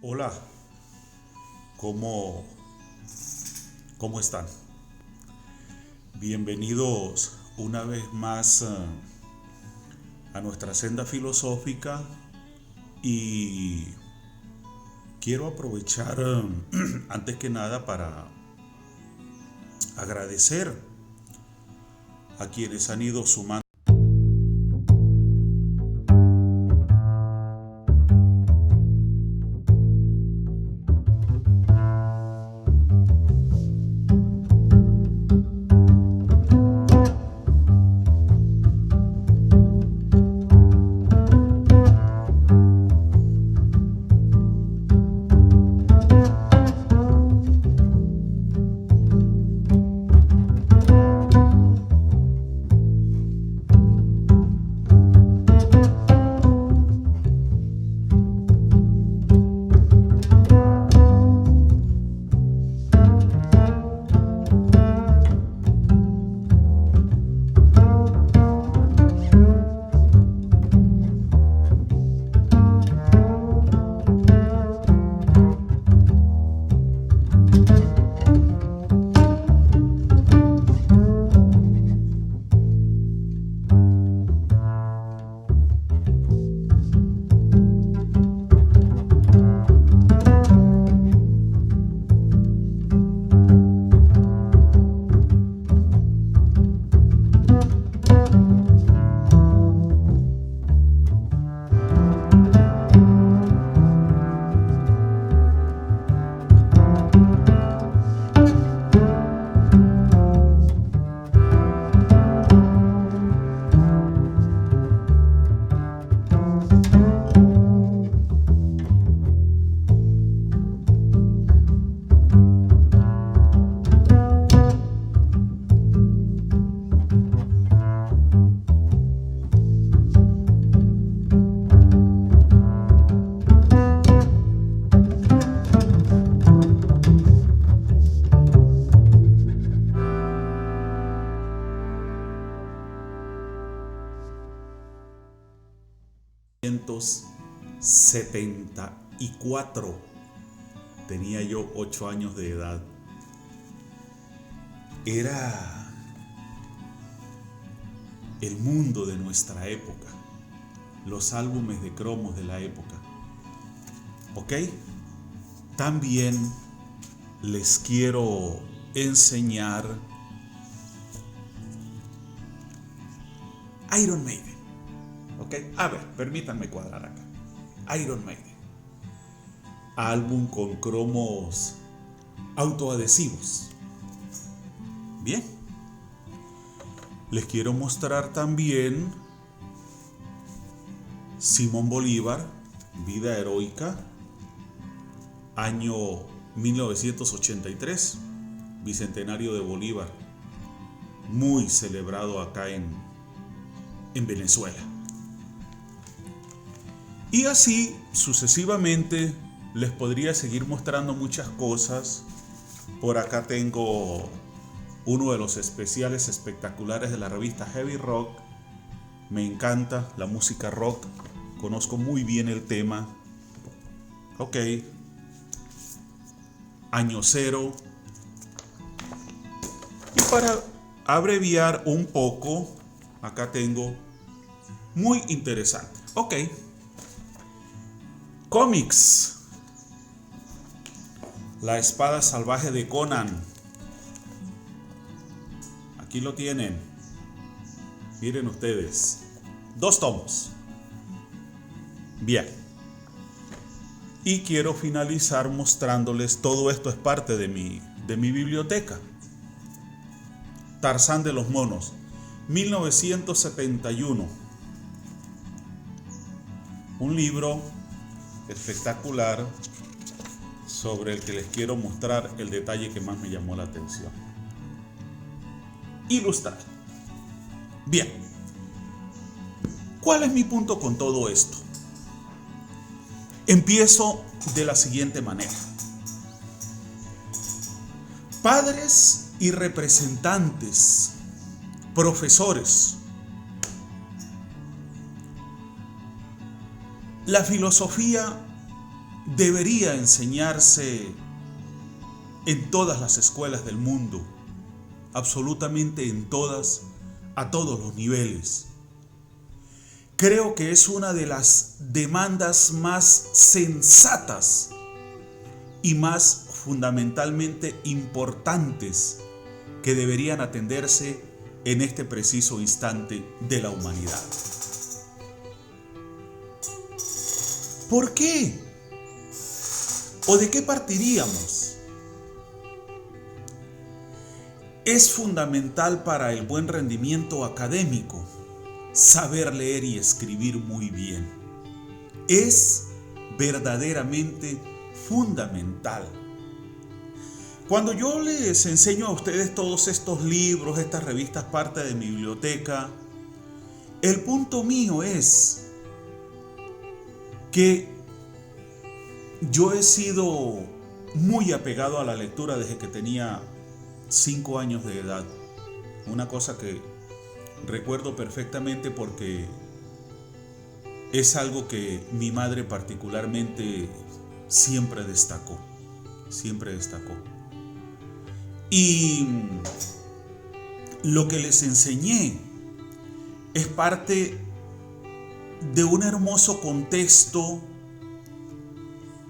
Hola, ¿cómo, cómo están? Bienvenidos una vez más a nuestra senda filosófica y quiero aprovechar antes que nada para agradecer a quienes han ido sumando. En 1974 tenía yo 8 años de edad. Era el mundo de nuestra época, los álbumes de cromos de la época. ¿Ok? También les quiero enseñar Iron Maiden. ¿Ok? A ver, permítanme cuadrar acá. Iron Maiden. Álbum con cromos autoadhesivos. Bien. Les quiero mostrar también Simón Bolívar, Vida Heroica, año 1983, bicentenario de Bolívar, muy celebrado acá en Venezuela. Y así sucesivamente les podría seguir mostrando muchas cosas. Por acá tengo uno de los especiales espectaculares de la revista Heavy Rock. Me encanta la música rock, conozco muy bien el tema. Ok. Año Cero. Y para abreviar un poco, acá tengo muy interesante. Ok. Cómics. La espada salvaje de Conan. Aquí lo tienen. Miren ustedes. 2 tomos. Bien. Y quiero finalizar mostrándoles, todo esto es parte de mi biblioteca. Tarzán de los monos. 1971. Un libro espectacular sobre el que les quiero mostrar el detalle que más me llamó la atención. Ilustrar. Bien. ¿Cuál es mi punto con todo esto? Empiezo de la siguiente manera. Padres y representantes, profesores. La filosofía debería enseñarse en todas las escuelas del mundo, absolutamente en todas, a todos los niveles. Creo que es una de las demandas más sensatas y más fundamentalmente importantes que deberían atenderse en este preciso instante de la humanidad. ¿Por qué? ¿O de qué partiríamos? Es fundamental para el buen rendimiento académico saber leer y escribir muy bien. Es verdaderamente fundamental. Cuando yo les enseño a ustedes todos estos libros, estas revistas, parte de mi biblioteca, el punto mío es que yo he sido muy apegado a la lectura desde que tenía 5 años de edad. Una cosa que recuerdo perfectamente porque es algo que mi madre particularmente siempre destacó. Y lo que les enseñé es parte de un hermoso contexto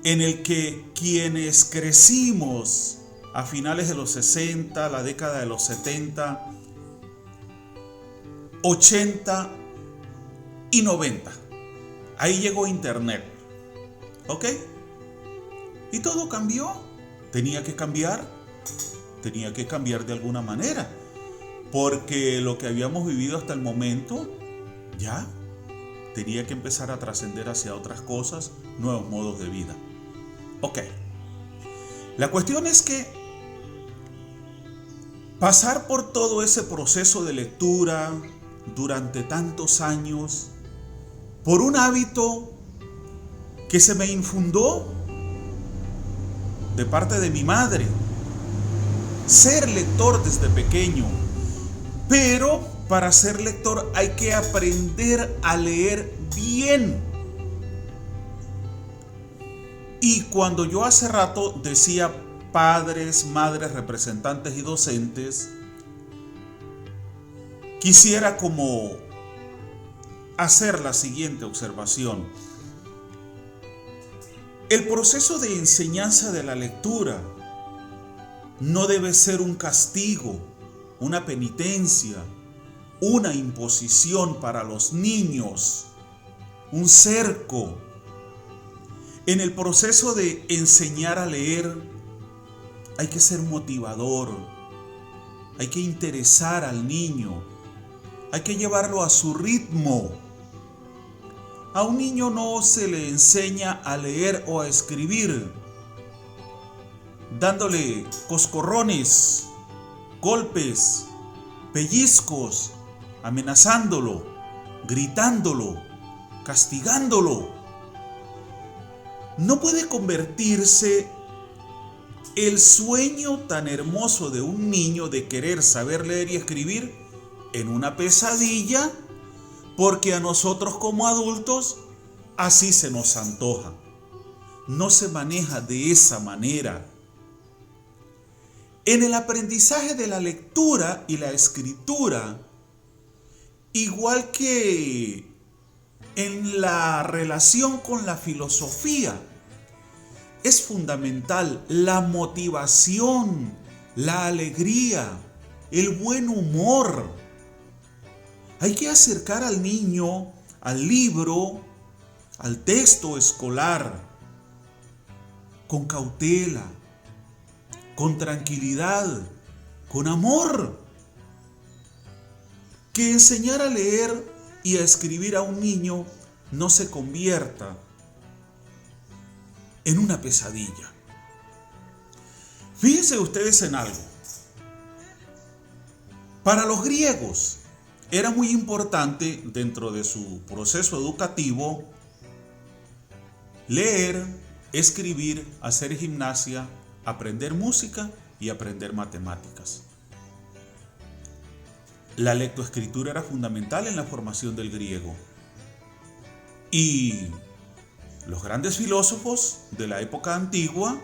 en el que quienes crecimos a finales de los 60, la década de los 70, 80 y 90. Ahí llegó Internet. ¿Ok? Y todo cambió. Tenía que cambiar de alguna manera. Porque lo que habíamos vivido hasta el momento ya tenía que empezar a trascender hacia otras cosas, nuevos modos de vida. Ok. La cuestión es que pasar por todo ese proceso de lectura durante tantos años, por un hábito que se me infundó de parte de mi madre, ser lector desde pequeño, pero para ser lector hay que aprender a leer bien. Y cuando yo hace rato decía padres, madres, representantes y docentes, quisiera como hacer la siguiente observación. El proceso de enseñanza de la lectura no debe ser un castigo, una penitencia, una imposición para los niños, un cerco. En el proceso de enseñar a leer hay que ser motivador, hay que interesar al niño, hay que llevarlo a su ritmo. A un niño no se le enseña a leer o a escribir dándole coscorrones, golpes, pellizcos, amenazándolo, gritándolo, castigándolo. No puede convertirse el sueño tan hermoso de un niño de querer saber leer y escribir en una pesadilla, porque a nosotros como adultos así se nos antoja. No se maneja de esa manera. En el aprendizaje de la lectura y la escritura, igual que en la relación con la filosofía, es fundamental la motivación, la alegría, el buen humor. Hay que acercar al niño al libro, al texto escolar, con cautela, con tranquilidad, con amor. Que enseñar a leer y a escribir a un niño no se convierta en una pesadilla. Fíjense ustedes en algo. Para los griegos era muy importante dentro de su proceso educativo leer, escribir, hacer gimnasia, aprender música y aprender matemáticas. La lectoescritura era fundamental en la formación del griego. Y Los grandes filósofos de la época antigua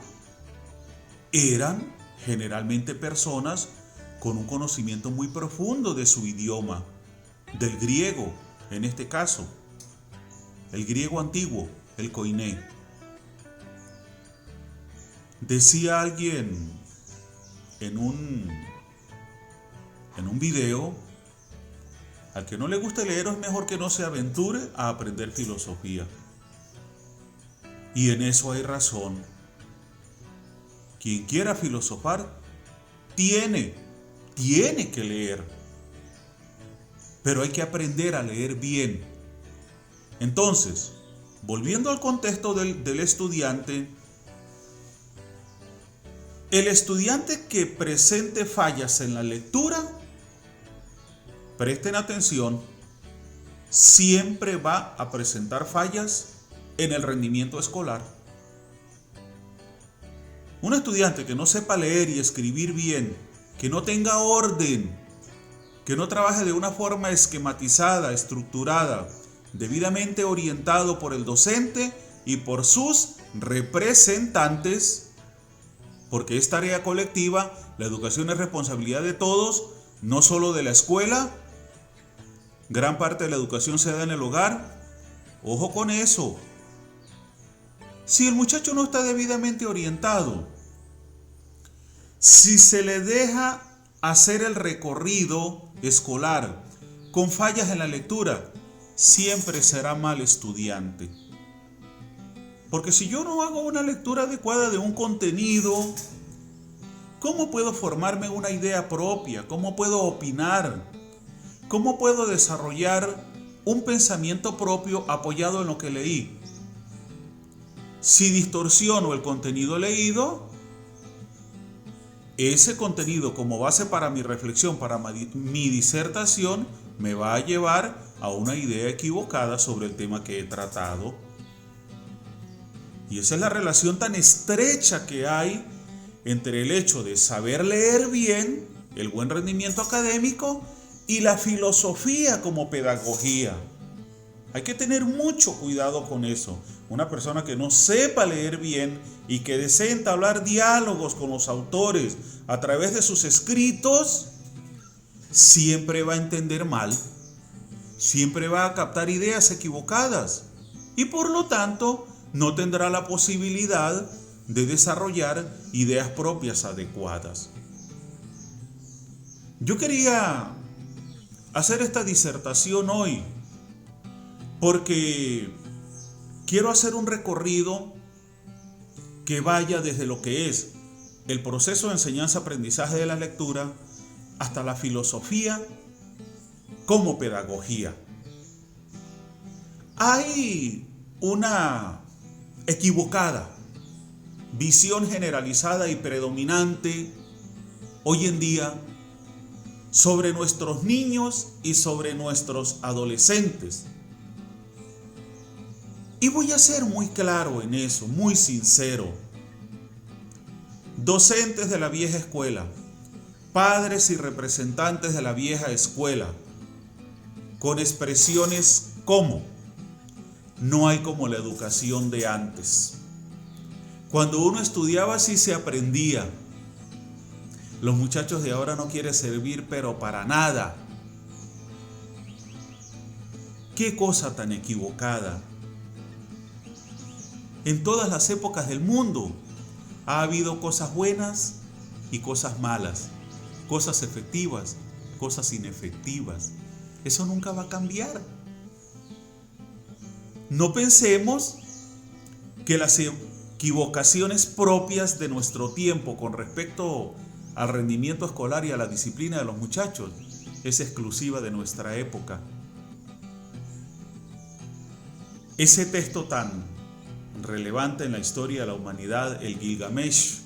eran generalmente personas con un conocimiento muy profundo de su idioma, del griego en este caso, el griego antiguo, el koiné. Decía alguien en un video: al que no le guste leer es mejor que no se aventure a aprender filosofía. Y en eso hay razón. Quien quiera filosofar tiene que leer, pero hay que aprender a leer bien. Entonces, volviendo al contexto del estudiante, el estudiante que presente fallas en la lectura, presten atención, siempre va a presentar fallas en el rendimiento escolar. Un estudiante que no sepa leer y escribir bien, que no tenga orden, que no trabaje de una forma esquematizada, estructurada, debidamente orientado por el docente y por sus representantes, porque es tarea colectiva, la educación es responsabilidad de todos, no solo de la escuela. Gran parte de la educación se da en el hogar. Ojo con eso. Si el muchacho no está debidamente orientado, si se le deja hacer el recorrido escolar con fallas en la lectura, siempre será mal estudiante. Porque si yo no hago una lectura adecuada de un contenido, ¿cómo puedo formarme una idea propia? ¿Cómo puedo opinar? ¿Cómo puedo desarrollar un pensamiento propio apoyado en lo que leí? Si distorsiono el contenido leído, ese contenido como base para mi reflexión, para mi disertación, me va a llevar a una idea equivocada sobre el tema que he tratado. Y esa es la relación tan estrecha que hay entre el hecho de saber leer bien, el buen rendimiento académico, y la filosofía como pedagogía. Hay que tener mucho cuidado con eso. Una persona que no sepa leer bien y que desee entablar diálogos con los autores a través de sus escritos, siempre va a entender mal, siempre va a captar ideas equivocadas y por lo tanto no tendrá la posibilidad de desarrollar ideas propias adecuadas. Yo quería hacer esta disertación hoy porque quiero hacer un recorrido que vaya desde lo que es el proceso de enseñanza-aprendizaje de la lectura hasta la filosofía como pedagogía. Hay una equivocada visión generalizada y predominante hoy en día sobre nuestros niños y sobre nuestros adolescentes. Y voy a ser muy claro en eso, muy sincero. Docentes de la vieja escuela, padres y representantes de la vieja escuela, con expresiones como: no hay como la educación de antes. Cuando uno estudiaba así se aprendía. Los muchachos de ahora no quieren servir, pero para nada. Qué cosa tan equivocada. En todas las épocas del mundo ha habido cosas buenas y cosas malas, cosas efectivas, cosas inefectivas. Eso nunca va a cambiar. No pensemos que las equivocaciones propias de nuestro tiempo con respecto al rendimiento escolar y a la disciplina de los muchachos es exclusiva de nuestra época. Ese texto tan relevante en la historia de la humanidad, el Gilgamesh,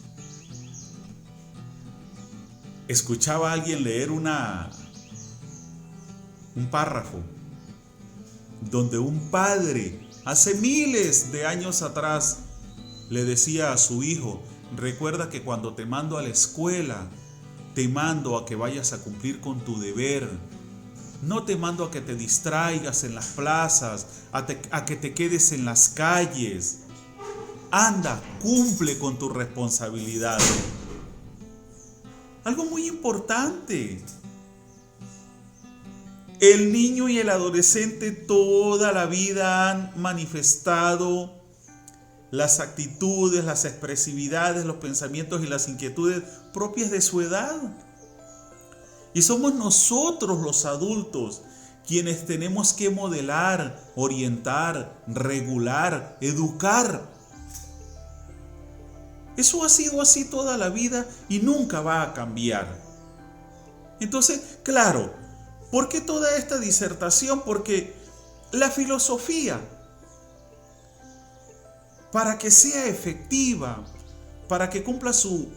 escuchaba a alguien leer un párrafo donde un padre hace miles de años atrás le decía a su hijo: recuerda que cuando te mando a la escuela, te mando a que vayas a cumplir con tu deber, No te mando a que te distraigas en las plazas, a que te quedes en las calles. Anda, cumple con tu responsabilidad. Algo muy importante. El niño y el adolescente toda la vida han manifestado las actitudes, las expresividades, los pensamientos y las inquietudes propias de su edad. Y somos nosotros los adultos quienes tenemos que modelar, orientar, regular, educar. Eso ha sido así toda la vida y nunca va a cambiar. Entonces, claro, ¿por qué toda esta disertación? Porque la filosofía, para que sea efectiva, para que cumpla su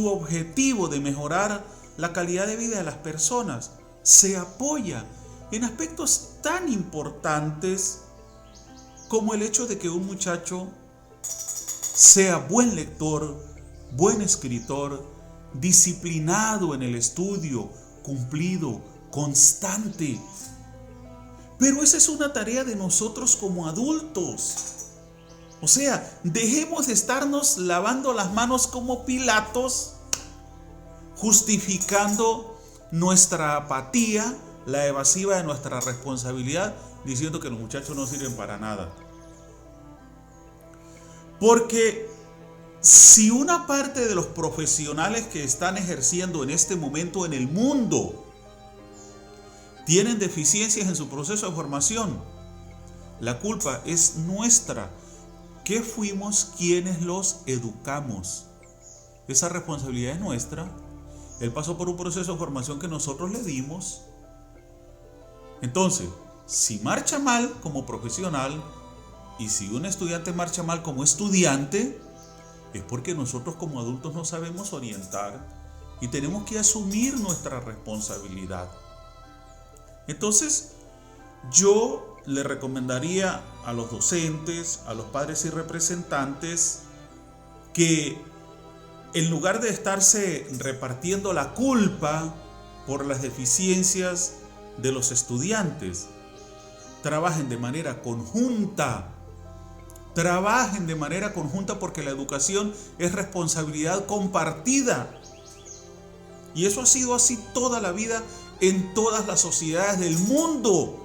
objetivo de mejorar la calidad de vida de las personas, se apoya en aspectos tan importantes como el hecho de que un muchacho sea buen lector, buen escritor, disciplinado en el estudio, cumplido, constante. Pero esa es una tarea de nosotros como adultos. O sea, dejemos de estarnos lavando las manos como Pilatos, justificando nuestra apatía, la evasiva de nuestra responsabilidad, diciendo que los muchachos no sirven para nada. Porque si una parte de los profesionales que están ejerciendo en este momento en el mundo tienen deficiencias en su proceso de formación, la culpa es nuestra, que fuimos quienes los educamos. Esa responsabilidad es nuestra. Él pasó por un proceso de formación que nosotros le dimos. Entonces, si marcha mal como profesional y si un estudiante marcha mal como estudiante, es porque nosotros como adultos no sabemos orientar y tenemos que asumir nuestra responsabilidad. Entonces, yo le recomendaría a los docentes, a los padres y representantes, que en lugar de estarse repartiendo la culpa por las deficiencias de los estudiantes, trabajen de manera conjunta. Trabajen de manera conjunta porque la educación es responsabilidad compartida. Y eso ha sido así toda la vida en todas las sociedades del mundo.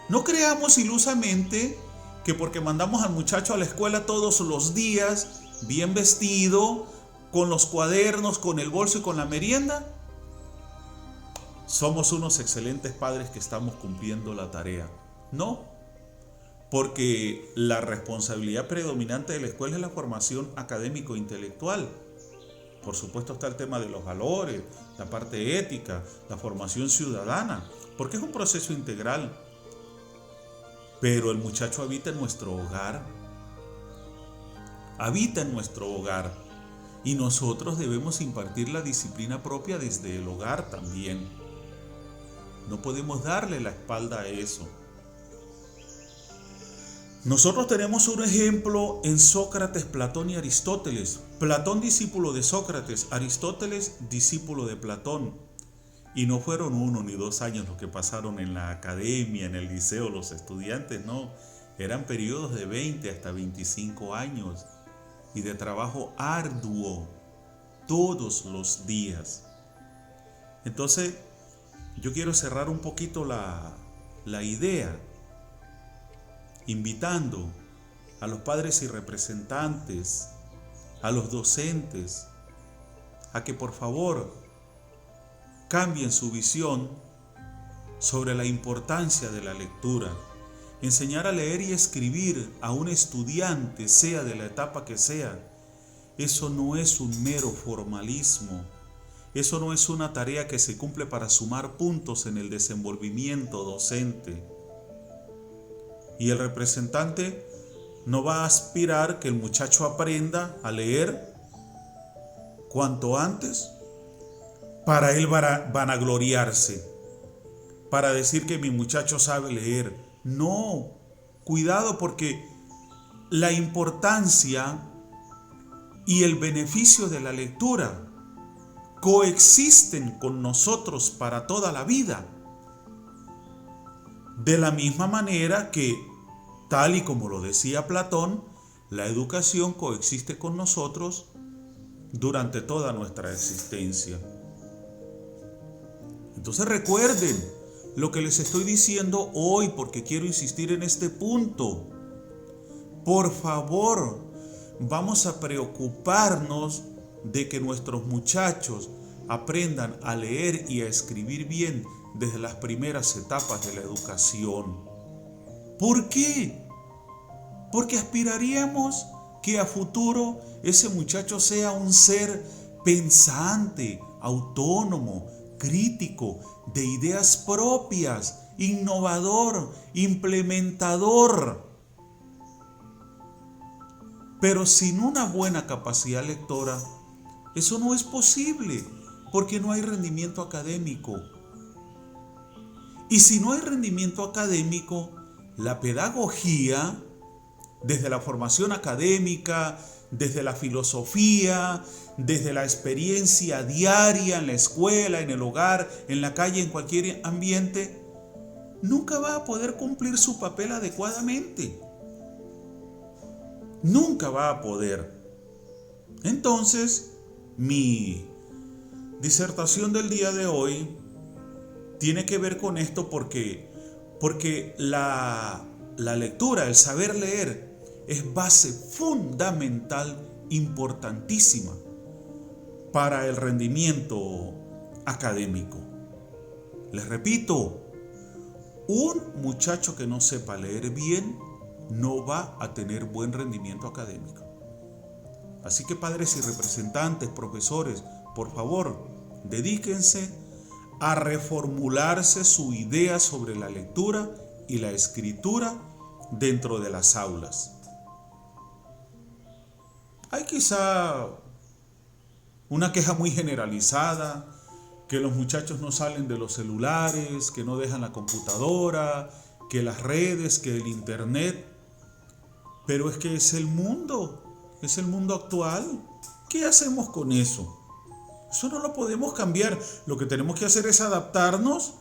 No creamos ilusamente que porque mandamos al muchacho a la escuela todos los días, bien vestido, con los cuadernos, con el bolso y con la merienda, somos unos excelentes padres que estamos cumpliendo la tarea. No, porque la responsabilidad predominante de la escuela es la formación académico-intelectual. Por supuesto está el tema de los valores, la parte ética, la formación ciudadana, porque es un proceso integral. Pero el muchacho habita en nuestro hogar. Habita en nuestro hogar. Y nosotros debemos impartir la disciplina propia desde el hogar también. No podemos darle la espalda a eso. Nosotros tenemos un ejemplo en Sócrates, Platón y Aristóteles. Platón, discípulo de Sócrates, Aristóteles, discípulo de Platón. Y no fueron 1 ni 2 años los que pasaron en la academia, en el liceo, los estudiantes, no. Eran periodos de 20 hasta 25 años y de trabajo arduo todos los días. Entonces, yo quiero cerrar un poquito la idea, invitando a los padres y representantes, a los docentes, a que por favor cambien su visión sobre la importancia de la lectura. Enseñar a leer y escribir a un estudiante, sea de la etapa que sea, eso no es un mero formalismo. Eso no es una tarea que se cumple para sumar puntos en el desenvolvimiento docente. Y el representante no va a aspirar que el muchacho aprenda a leer cuanto antes para él vanagloriarse, para decir que mi muchacho sabe leer. No, cuidado, porque la importancia y el beneficio de la lectura coexisten con nosotros para toda la vida. De la misma manera que, tal y como lo decía Platón, la educación coexiste con nosotros durante toda nuestra existencia. Entonces recuerden lo que les estoy diciendo hoy, porque quiero insistir en este punto. Por favor, vamos a preocuparnos de que nuestros muchachos aprendan a leer y a escribir bien desde las primeras etapas de la educación. ¿Por qué? Porque aspiraríamos que a futuro ese muchacho sea un ser pensante, autónomo, crítico, de ideas propias, innovador, implementador. Pero sin una buena capacidad lectora, eso no es posible, porque no hay rendimiento académico. Y si no hay rendimiento académico, la pedagogía, desde la formación académica, desde la filosofía, desde la experiencia diaria en la escuela, en el hogar, en la calle, en cualquier ambiente, nunca va a poder cumplir su papel adecuadamente. Nunca va a poder. Entonces, mi disertación del día de hoy tiene que ver con esto porque la lectura, el saber leer, es base fundamental, importantísima para el rendimiento académico. Les repito, un muchacho que no sepa leer bien no va a tener buen rendimiento académico. Así que padres y representantes, profesores, por favor, dedíquense a reformularse su idea sobre la lectura y la escritura dentro de las aulas. Hay quizá una queja muy generalizada, que los muchachos no salen de los celulares, que no dejan la computadora, que las redes, que el internet. Pero es que es el mundo actual. ¿Qué hacemos con eso? Eso no lo podemos cambiar. Lo que tenemos que hacer es adaptarnos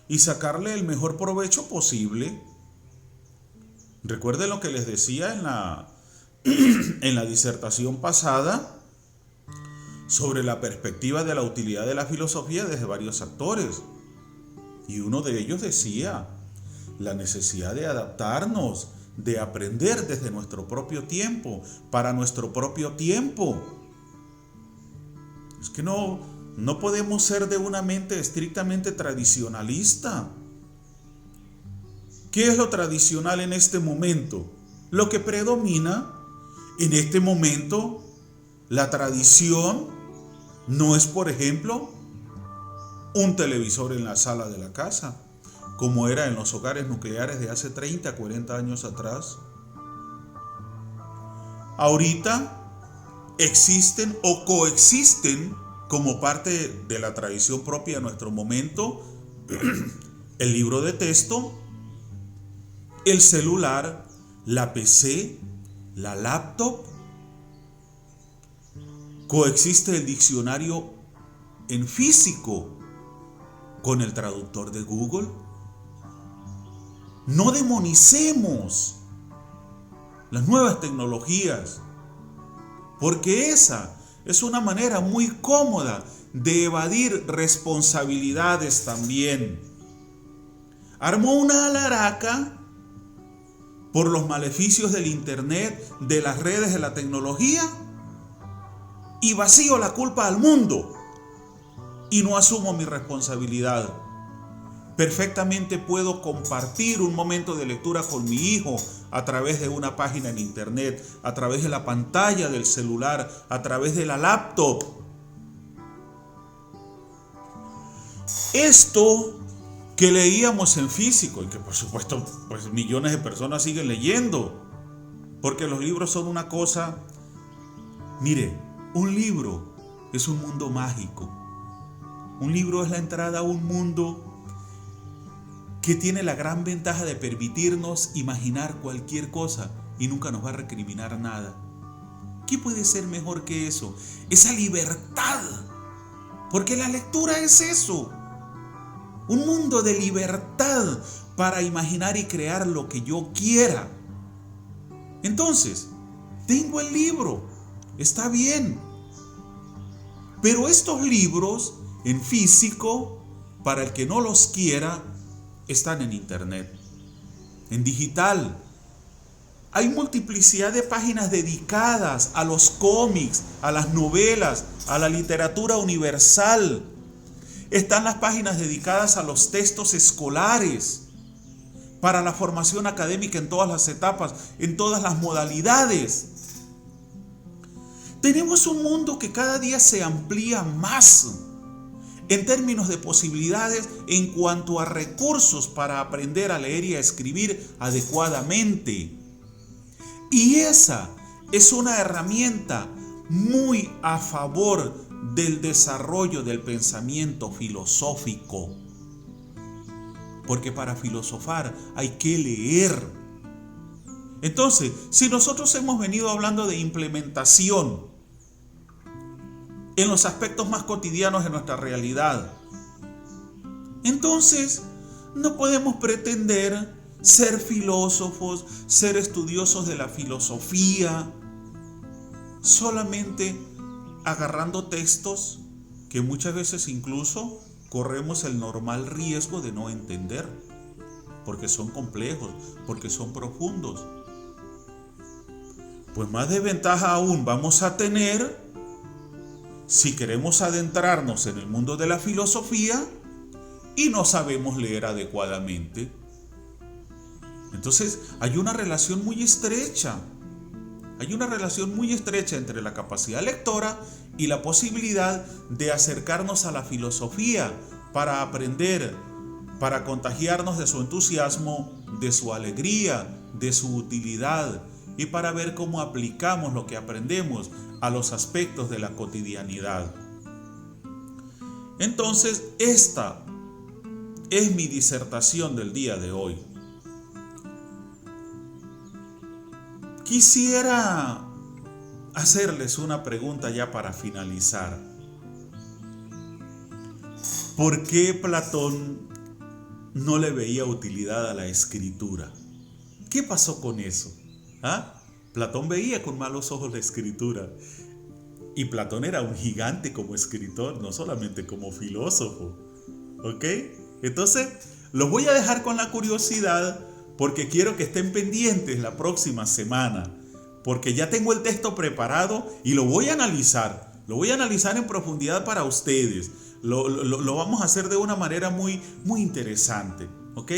y sacarle el mejor provecho posible. Recuerden lo que les decía en la disertación pasada sobre la perspectiva de la utilidad de la filosofía desde varios actores. Y uno de ellos decía la necesidad de adaptarnos, de aprender desde nuestro propio tiempo, para nuestro propio tiempo. Es que no podemos ser de una mente estrictamente tradicionalista. ¿Qué es lo tradicional en este momento? Lo que predomina en este momento, la tradición, no es, por ejemplo, un televisor en la sala de la casa, como era en los hogares nucleares de hace 30, 40 años atrás. Ahorita existen o coexisten como parte de la tradición propia de nuestro momento el libro de texto, el celular, la PC, la laptop. Coexiste el diccionario en físico con el traductor de Google. No demonicemos las nuevas tecnologías, porque esa es una manera muy cómoda de evadir responsabilidades también. Armó una alaraca por los maleficios del internet, de las redes, de la tecnología, y vacío la culpa al mundo y no asumo mi responsabilidad. Perfectamente puedo compartir un momento de lectura con mi hijo a través de una página en internet, a través de la pantalla del celular, a través de la laptop. Esto que leíamos en físico y que por supuesto pues millones de personas siguen leyendo, porque los libros son una cosa. Mire, un libro es un mundo mágico. Un libro es la entrada a un mundo que tiene la gran ventaja de permitirnos imaginar cualquier cosa y nunca nos va a recriminar nada. ¿Qué puede ser mejor que eso? Esa libertad Porque la lectura es eso, un mundo de libertad para imaginar y crear lo que yo quiera. Entonces, tengo el libro, está bien, pero estos libros en físico, para el que no los quiera, están en internet, en digital. Hay multiplicidad de páginas dedicadas a los cómics, a las novelas, a la literatura universal. Están las páginas dedicadas a los textos escolares, para la formación académica en todas las etapas, en todas las modalidades. Tenemos un mundo que cada día se amplía más en términos de posibilidades en cuanto a recursos para aprender a leer y a escribir adecuadamente. Y esa es una herramienta muy a favor del desarrollo del pensamiento filosófico. Porque para filosofar hay que leer. Entonces, si nosotros hemos venido hablando de implementación en los aspectos más cotidianos de nuestra realidad, entonces no podemos pretender ser filósofos, ser estudiosos de la filosofía, solamente agarrando textos que muchas veces incluso corremos el normal riesgo de no entender, porque son complejos, porque son profundos. Pues más desventaja aún vamos a tener si queremos adentrarnos en el mundo de la filosofía y no sabemos leer adecuadamente. Entonces hay una relación muy estrecha. Hay una relación muy estrecha entre la capacidad lectora y la posibilidad de acercarnos a la filosofía para aprender, para contagiarnos de su entusiasmo, de su alegría, de su utilidad y para ver cómo aplicamos lo que aprendemos a los aspectos de la cotidianidad. Entonces, esta es mi disertación del día de hoy. Quisiera hacerles una pregunta ya para finalizar. ¿Por qué Platón no le veía utilidad a la escritura? ¿Qué pasó con eso? Platón veía con malos ojos la escritura. Y Platón era un gigante como escritor, no solamente como filósofo. ¿Ok? Entonces, los voy a dejar con la curiosidad porque quiero que estén pendientes la próxima semana. Porque ya tengo el texto preparado y lo voy a analizar. Lo voy a analizar en profundidad para ustedes. Lo vamos a hacer de una manera muy, muy interesante. ¿Ok?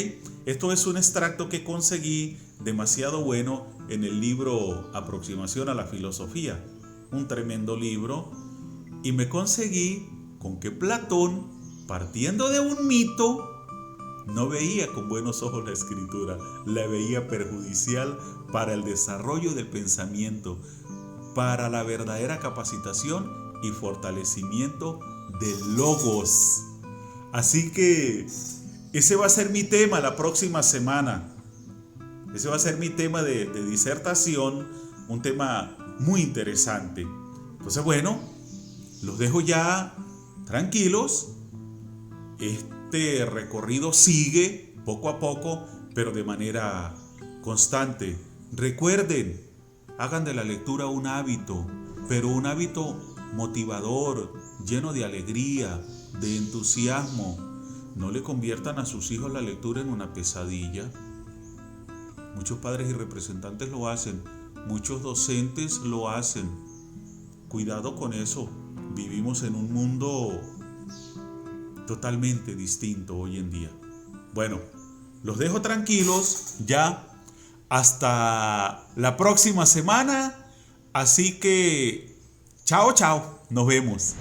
Esto es un extracto que conseguí demasiado bueno en el libro Aproximación a la Filosofía. Un tremendo libro. Y me conseguí con que Platón, partiendo de un mito, no veía con buenos ojos la escritura, la veía perjudicial para el desarrollo del pensamiento, para la verdadera capacitación y fortalecimiento del logos. Así que ese va a ser mi tema la próxima semana. Ese va a ser mi tema de disertación, un tema muy interesante. Entonces, bueno, los dejo ya tranquilos. Este recorrido sigue poco a poco, pero de manera constante. Recuerden, hagan de la lectura un hábito, pero un hábito motivador, lleno de alegría, de entusiasmo. No le conviertan a sus hijos la lectura en una pesadilla. Muchos padres y representantes lo hacen, muchos docentes lo hacen. Cuidado con eso. Vivimos en un mundo totalmente distinto hoy en día. Bueno, los dejo tranquilos ya hasta la próxima semana. Así que, chao, chao. Nos vemos.